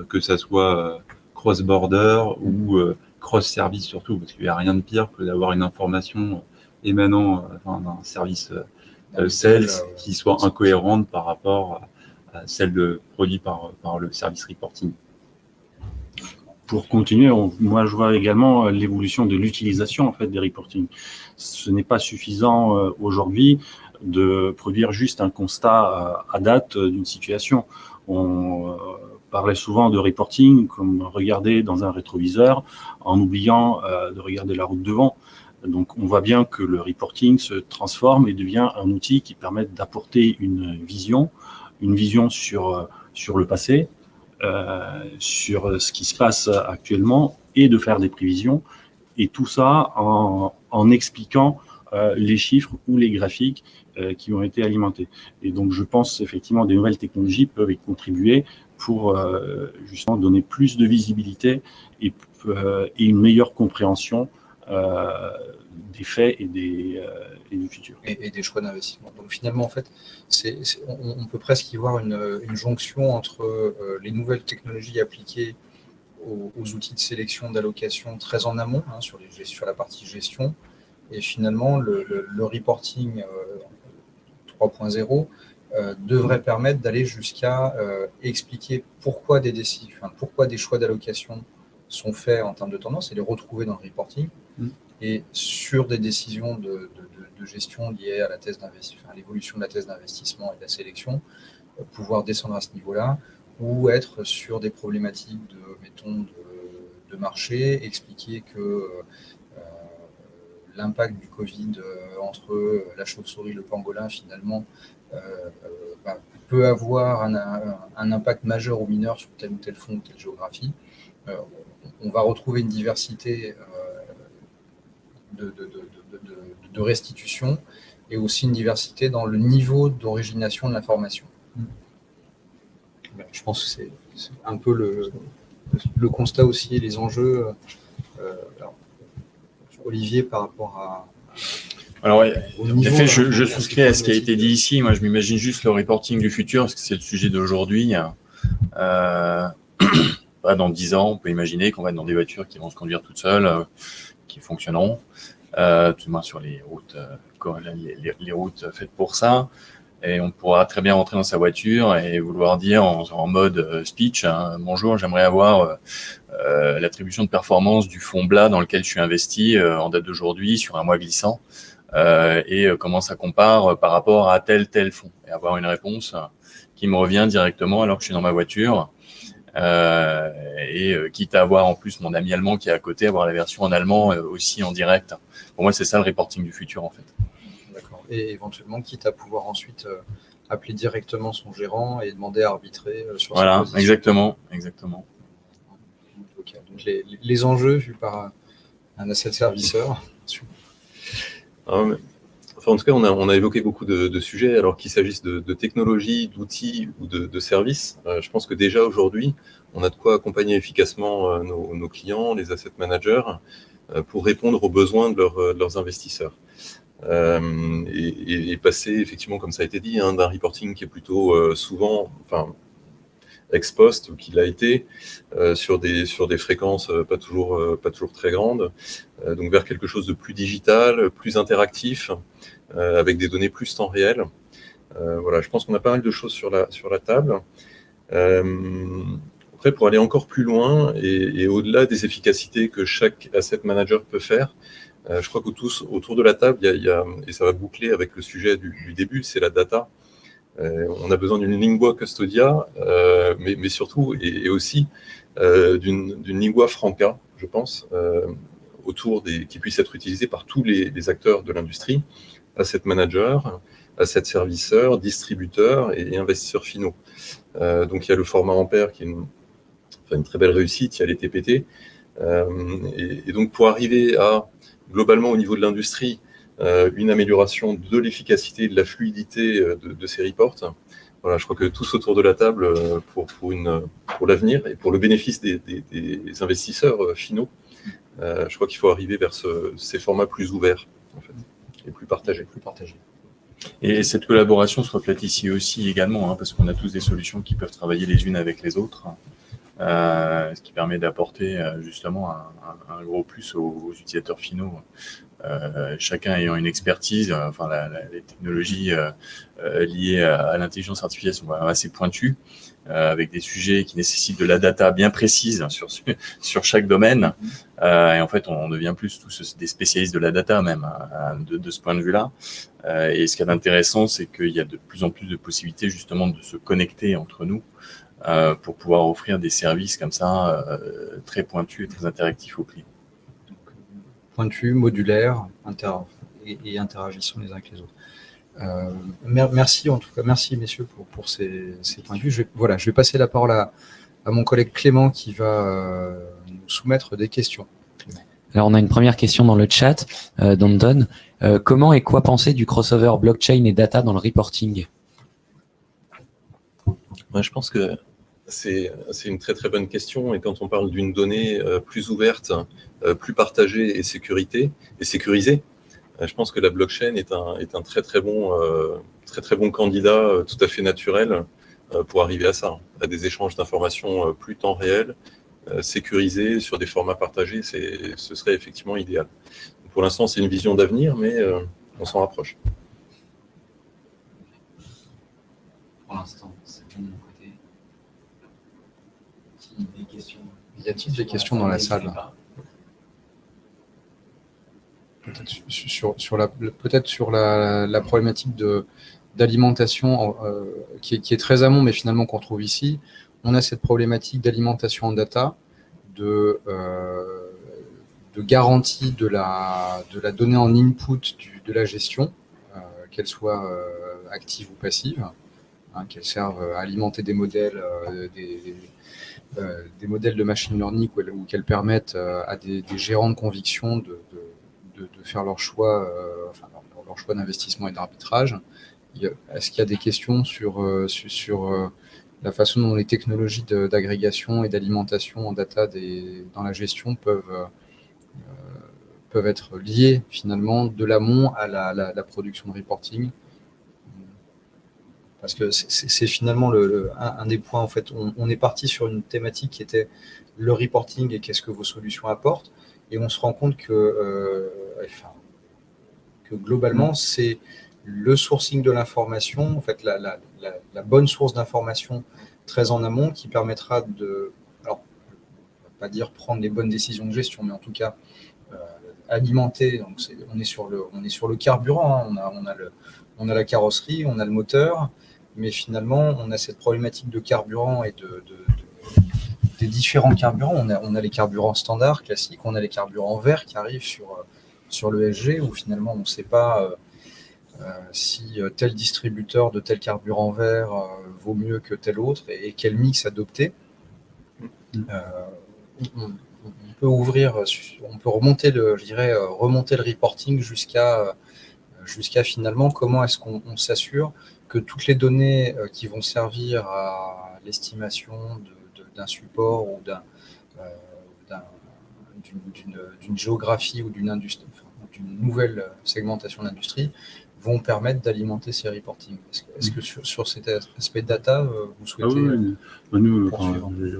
que ça soit cross-border ou cross-service surtout, parce qu'il n'y a rien de pire que d'avoir une information émanant d'un service sales qui soit incohérente par rapport à celle produite par le service reporting. Pour continuer, moi je vois également l'évolution de l'utilisation en fait des reporting. Ce n'est pas suffisant aujourd'hui de produire juste un constat à date d'une situation. On parlait souvent de reporting comme regarder dans un rétroviseur en oubliant de regarder la route devant. Donc, on voit bien que le reporting se transforme et devient un outil qui permet d'apporter une vision sur le passé, sur ce qui se passe actuellement et de faire des prévisions. Et tout ça en expliquant les chiffres ou les graphiques qui ont été alimentés. Et donc, je pense effectivement des nouvelles technologies peuvent y contribuer pour justement donner plus de visibilité et une meilleure compréhension des faits et du futur. Et des choix d'investissement. Donc finalement, en fait, on peut presque y voir une jonction entre les nouvelles technologies appliquées aux outils de sélection d'allocation très en amont, sur la partie gestion, et finalement le reporting 3.0 devrait permettre d'aller jusqu'à expliquer pourquoi des choix d'allocation sont faits en termes de tendance et les retrouver dans le reporting. Et sur des décisions de gestion liées à la thèse d'investissement, à l'évolution de la thèse d'investissement et de la sélection, pouvoir descendre à ce niveau-là, ou être sur des problématiques de marché, expliquer que l'impact du Covid entre la chauve-souris et le pangolin, finalement, peut avoir un impact majeur ou mineur sur tel ou tel fonds ou telle géographie. On va retrouver une diversité de restitution et aussi une diversité dans le niveau d'origination de l'information. Je pense que c'est un peu le constat aussi et les enjeux. Olivier, par rapport à... Alors, en effet, je souscris à ce qui a été dit ici. Moi, je m'imagine juste le reporting du futur, parce que c'est le sujet d'aujourd'hui. Dans 10 ans, on peut imaginer qu'on va être dans des voitures qui vont se conduire toutes seules, qui fonctionneront, tout du moins sur les routes, les routes faites pour ça. Et on pourra très bien rentrer dans sa voiture et vouloir dire en mode speech, bonjour, j'aimerais avoir l'attribution de performance du fonds BLA dans lequel je suis investi en date d'aujourd'hui sur un mois glissant et comment ça compare par rapport à tel fonds. Et avoir une réponse qui me revient directement alors que je suis dans ma voiture. Quitte à avoir en plus mon ami allemand qui est à côté, avoir la version en allemand aussi en direct. Pour moi, c'est ça le reporting du futur en fait. D'accord. Et éventuellement, quitte à pouvoir ensuite appeler directement son gérant et demander à arbitrer sur sa position. Exactement. Okay. Donc les enjeux vus par un asset serviceur. En tout cas, on a évoqué beaucoup de sujets, alors qu'il s'agisse de technologies, d'outils ou de services. Je pense que déjà aujourd'hui, on a de quoi accompagner efficacement nos clients, les asset managers, pour répondre aux besoins de leurs investisseurs. Et passer, effectivement, comme ça a été dit, d'un reporting qui est plutôt souvent, ex post, ou qu'il a été, sur des fréquences pas toujours très grandes, donc vers quelque chose de plus digital, plus interactif, avec des données plus temps réel. Je pense qu'on a pas mal de choses sur la table. Après, pour aller encore plus loin et au-delà des efficacités que chaque asset manager peut faire, je crois que tous autour de la table, il y a, et ça va boucler avec le sujet du début, c'est la data. On a besoin d'une lingua custodia, mais surtout et aussi d'une lingua franca, je pense, qui puisse être utilisée par tous les acteurs de l'industrie, asset managers, asset serviceurs, distributeurs et investisseurs finaux. Donc il y a le format Ampère qui est une très belle réussite, il y a les TPT. Et donc pour arriver à, globalement au niveau de l'industrie, une amélioration de l'efficacité, de la fluidité de ces reports. Je crois que tous autour de la table, pour l'avenir et pour le bénéfice des investisseurs finaux, je crois qu'il faut arriver vers ces formats plus ouverts, en fait, et plus partagés. Et cette collaboration se reflète ici aussi également, parce qu'on a tous des solutions qui peuvent travailler les unes avec les autres, ce qui permet d'apporter justement un gros plus aux utilisateurs finaux. Chacun ayant une expertise, les technologies liées à l'intelligence artificielle sont assez pointues, avec des sujets qui nécessitent de la data bien précise sur chaque domaine. Et en fait, on devient plus tous des spécialistes de la data même, de ce point de vue-là. Et ce qui est intéressant, c'est qu'il y a de plus en plus de possibilités justement de se connecter entre nous pour pouvoir offrir des services comme ça très pointus et très interactifs aux clients. pointus, modulaires, et interagissant les uns avec les autres. Merci en tout cas, merci messieurs pour ces points de vue. Je vais passer la parole à mon collègue Clément qui va nous soumettre des questions. Alors, on a une première question dans le chat d'Anton. Comment et quoi penser du crossover blockchain et data dans le reporting? Je pense que c'est une très très bonne question. Et quand on parle d'une donnée plus ouverte, plus partagée et sécurisée, je pense que la blockchain est un très très bon candidat tout à fait naturel pour arriver à ça, à des échanges d'informations plus temps réel, sécurisés sur des formats partagés. Ce serait effectivement idéal. Pour l'instant, c'est une vision d'avenir, mais on s'en rapproche. Pour l'instant, c'est bon de mon côté. Y a-t-il des questions dans la salle? Peut-être sur la problématique d'alimentation qui est très amont, mais finalement qu'on retrouve ici. On a cette problématique d'alimentation en data, de garantie de la donnée en input de la gestion, qu'elle soit active ou passive, qu'elle serve à alimenter des modèles, des modèles de machine learning ou qu'elles permettent à des gérants de conviction de faire leur choix, leur choix d'investissement et d'arbitrage. Est-ce qu'il y a des questions sur la façon dont les technologies d'agrégation et d'alimentation en data dans la gestion peuvent être liées finalement de l'amont à la production de reporting? Parce que c'est finalement un des points, en fait, on est parti sur une thématique qui était le reporting et qu'est-ce que vos solutions apportent, et on se rend compte que globalement, c'est le sourcing de l'information, en fait, la bonne source d'information très en amont qui permettra alors, on va pas dire prendre les bonnes décisions de gestion, mais en tout cas, alimenter. Donc on est sur le carburant, on a la carrosserie, on a le moteur, mais finalement, on a cette problématique de carburant et des différents carburants. On a les carburants standards, classiques, on a les carburants verts qui arrivent sur le SG, où finalement, on ne sait pas si tel distributeur de tel carburant vert vaut mieux que tel autre et quel mix adopter. On peut remonter remonter le reporting jusqu'à finalement comment est-ce qu'on s'assure que toutes les données qui vont servir à l'estimation d'un support ou d'une géographie ou d'une nouvelle segmentation d'industrie vont permettre d'alimenter ces reportings. Est-ce que sur cet aspect data, vous souhaitez nous,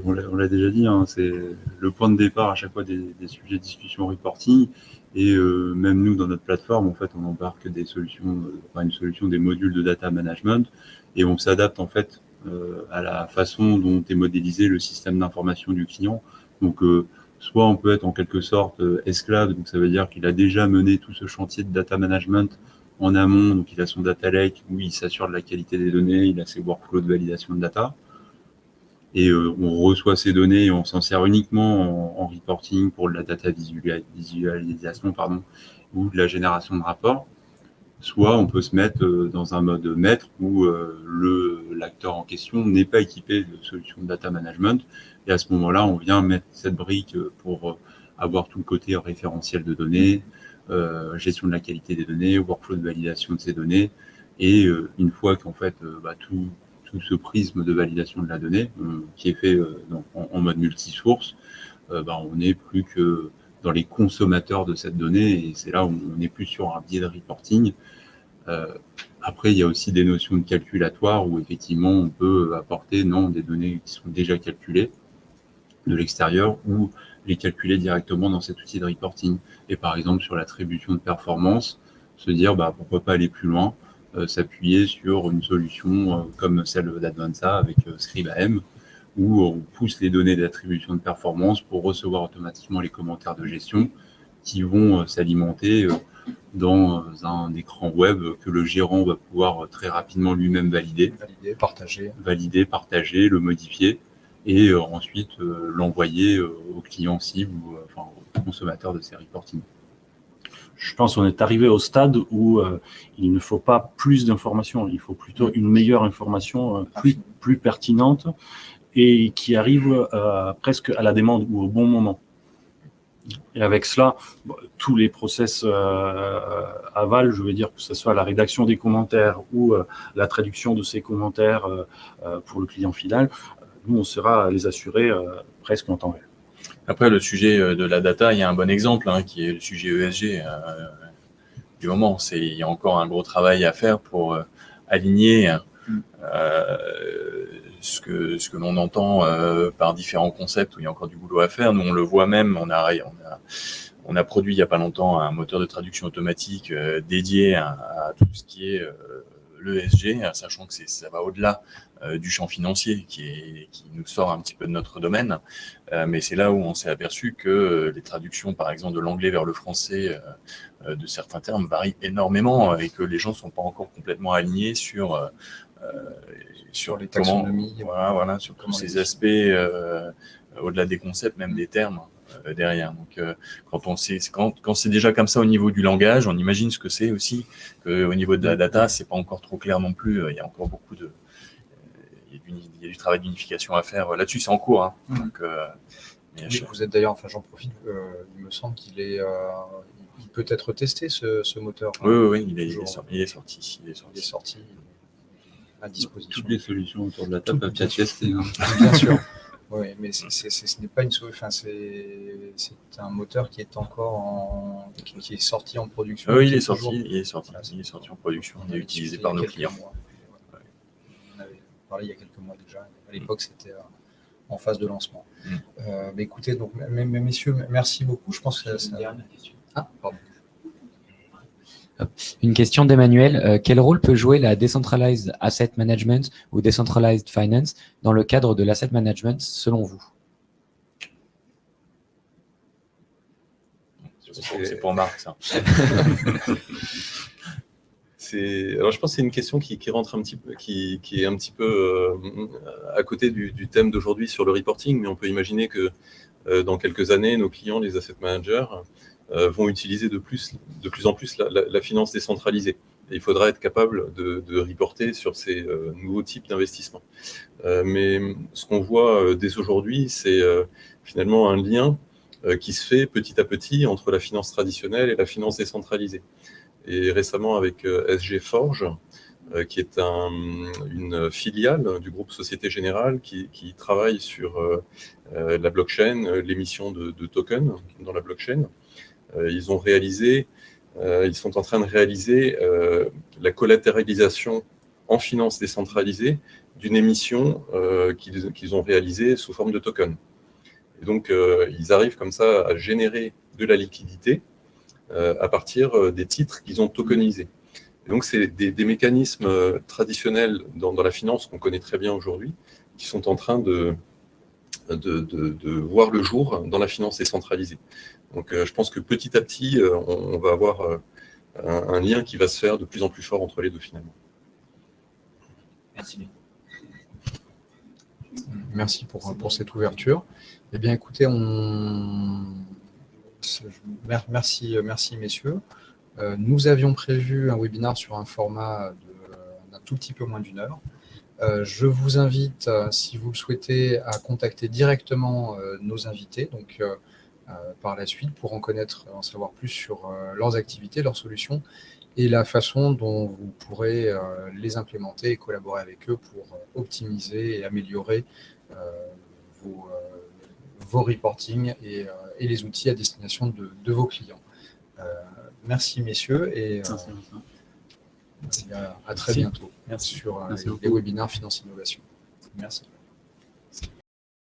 on l'a déjà dit, c'est le point de départ à chaque fois des sujets de discussion reporting. Et même nous, dans notre plateforme, en fait, on embarque des solutions, des modules de data management, et on s'adapte en fait à la façon dont est modélisé le système d'information du client. Donc, soit on peut être en quelque sorte esclave, donc ça veut dire qu'il a déjà mené tout ce chantier de data management en amont, donc il a son data lake où il s'assure de la qualité des données, il a ses workflows de validation de data. Et on reçoit ces données et on s'en sert uniquement en reporting pour de la data visualisation, ou de la génération de rapports. Soit on peut se mettre dans un mode maître où l'acteur en question n'est pas équipé de solutions de data management. Et à ce moment-là, on vient mettre cette brique pour avoir tout le côté référentiel de données, gestion de la qualité des données, workflow de validation de ces données. Et une fois qu'en fait tout ce prisme de validation de la donnée qui est fait en mode multisource, on n'est plus que dans les consommateurs de cette donnée, et c'est là où on n'est plus sur un biais de reporting. Après, il y a aussi des notions de calculatoire où effectivement on peut apporter des données qui sont déjà calculées de l'extérieur ou les calculer directement dans cet outil de reporting. Et par exemple, sur l'attribution de performance, se dire pourquoi pas aller plus loin, s'appuyer sur une solution comme celle d'Advanta avec Scribe-AM, où on pousse les données d'attribution de performance pour recevoir automatiquement les commentaires de gestion qui vont s'alimenter dans un écran web que le gérant va pouvoir très rapidement lui-même valider, partager, le modifier et ensuite l'envoyer au client cible ou au consommateur de ces reporting. je pense qu'on est arrivé au stade où il ne faut pas plus d'informations, il faut plutôt une meilleure information, plus pertinente et qui arrive presque à la demande ou au bon moment. Et avec cela, tous les process aval, je veux dire que ce soit la rédaction des commentaires ou la traduction de ces commentaires pour le client final, nous, on sera à les assurer presque en temps réel. Après, le sujet de la data, il y a un bon exemple qui est le sujet ESG du moment. Il y a encore un gros travail à faire pour aligner ce que l'on entend par différents concepts où il y a encore du boulot à faire. Nous, on le voit même, on a produit il n'y a pas longtemps un moteur de traduction automatique dédié à tout ce qui est l'ESG, sachant que ça va au-delà du champ financier qui nous sort un petit peu de notre domaine. Mais c'est là où on s'est aperçu que les traductions, par exemple, de l'anglais vers le français de certains termes varient énormément et que les gens ne sont pas encore complètement alignés sur les taxonomies. Voilà, sur tous ces aspects au-delà des concepts, même des termes derrière. Donc, quand c'est déjà comme ça au niveau du langage, on imagine ce que c'est aussi, qu'au niveau de la data, c'est pas encore trop clair non plus. Il y a encore beaucoup il y a du travail d'unification à faire. Là-dessus, c'est en cours. Hein. Donc, vous êtes d'ailleurs, j'en profite, il me semble qu'il est, il peut être testé ce moteur. Oui, il est sorti. Il est sorti à disposition. Toutes les solutions autour de la table peuvent être testées. Hein. Bien sûr. Oui, mais ce n'est pas une solution. C'est un moteur qui est encore qui est sorti en production. Oui, il est sorti en production. Il est utilisé par nos clients. On avait parlé il y a quelques mois déjà. À l'époque, c'était en phase de lancement. Mais écoutez, donc, messieurs, merci beaucoup. Je pense que ça. Ah, pardon. Une question d'Emmanuel. Quel rôle peut jouer la Decentralized Asset Management ou Decentralized Finance dans le cadre de l'asset management, selon vous? C'est pour Marc, ça. Alors, je pense que c'est une question qui rentre un petit peu, qui est un petit peu à côté du thème d'aujourd'hui sur le reporting, mais on peut imaginer que dans quelques années, nos clients, les asset managers, vont utiliser de plus en plus la finance décentralisée. Et il faudra être capable de reporter sur ces nouveaux types d'investissements. Mais ce qu'on voit dès aujourd'hui, c'est finalement un lien qui se fait petit à petit entre la finance traditionnelle et la finance décentralisée. Et récemment, avec SG Forge, qui est une filiale du groupe Société Générale qui travaille sur la blockchain, l'émission de tokens dans la blockchain, ils sont en train de réaliser la collatéralisation en finance décentralisée d'une émission qu'ils ont réalisée sous forme de token. Et donc, ils arrivent comme ça à générer de la liquidité à partir des titres qu'ils ont tokenisés. Et donc, c'est des mécanismes traditionnels dans la finance qu'on connaît très bien aujourd'hui, qui sont en train de voir le jour dans la finance décentralisée. Donc, je pense que petit à petit, on va avoir un lien qui va se faire de plus en plus fort entre les deux, finalement. Merci. Merci pour cette ouverture. Eh bien, écoutez, merci messieurs. Nous avions prévu un webinaire sur un format d'un tout petit peu moins d'une heure. Je vous invite, si vous le souhaitez, à contacter directement nos invités, donc par la suite, pour en savoir plus sur leurs activités, leurs solutions et la façon dont vous pourrez les implémenter et collaborer avec eux pour optimiser et améliorer vos reporting et les outils à destination de vos clients. Merci messieurs et à très bientôt sur les webinaires Finance Innovation. Merci.